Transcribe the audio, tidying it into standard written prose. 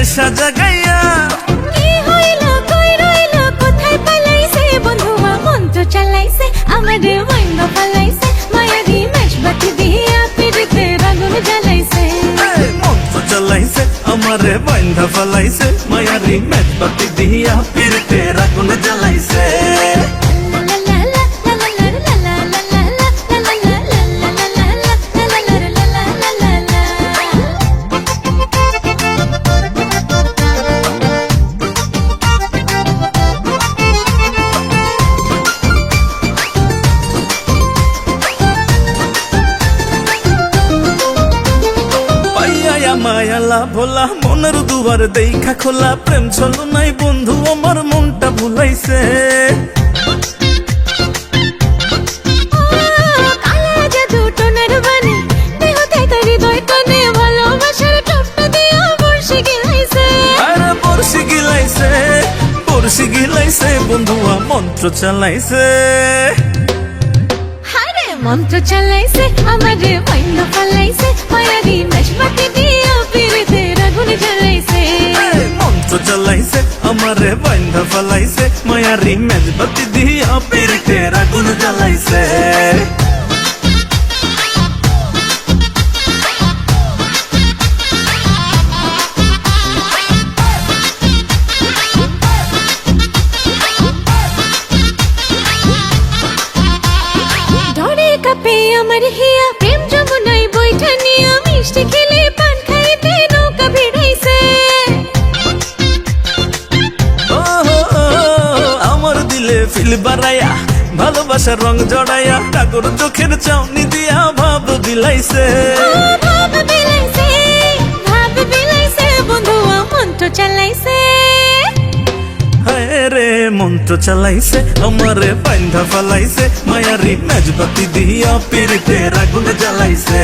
নেশা জাগাইয়া কি হইল কই রইল কোথায় পালাইছে বন্ধুয়া মন্ত্র চালাইছে আমারে ওয়াইন্দ পালাইছে মায়ারি মেশবাতি দিয়া পিরিতে আগুন জ্বালাইছে মন্ত্র চালাইছে আমারে বাইন্ধা ফলাইছে মায়ারি মেজবাতি দিয়া পিরিতে আগুন জ্বালাইছে মায়ালা ভোলা মনের দুয়ার দেখা খোলা প্রেম চলো নাই বন্ধু আমার মনটা ভুলাইছে কালা জাদু টোনার বাণী দেহতে তার হৃদয় কানে ভালোবাসার টপটা দিয়া বর্ষি গিলাইছে আরে বর্ষি গিলাইছে বন্ধুয়া মন্ত্র চালাইছে হারে মন্ত্র চালাইছে আমারে ওয়াইন্দ পালাইছে মায়ারি মেশবাতি দিয়া পিরিতে আগুন জ্বালাইছে মন্ত্র চালাইছে আমারে বাইন্ধা ফলাইছে মায়ারি মেজবাতি দিয়া পিরিতে আগুন জ্বালাইছে ডরে কাঁপে আমার হিয়া প্রেম যমুনায় বৈঠা নিয়া মিষ্টি খেলে পান খাইতে নৌকা ভিড়াইছে আমার দিলে ফিল বাড়াইয়া ভালোবাসার রং জড়াইয়া ঠাকুর চোখের চাউনি দিয়া ভাব বিলাইছে ভাব বিলাইছে বন্ধুয়া মন্ত্র চালাইছে হায় রে মন্ত্র চালাইছে আমারে বাইন্ধা ফলাইছে মায়ারি মেজবাতি দিয়া পিরিতে আগুন জ্বালাইছে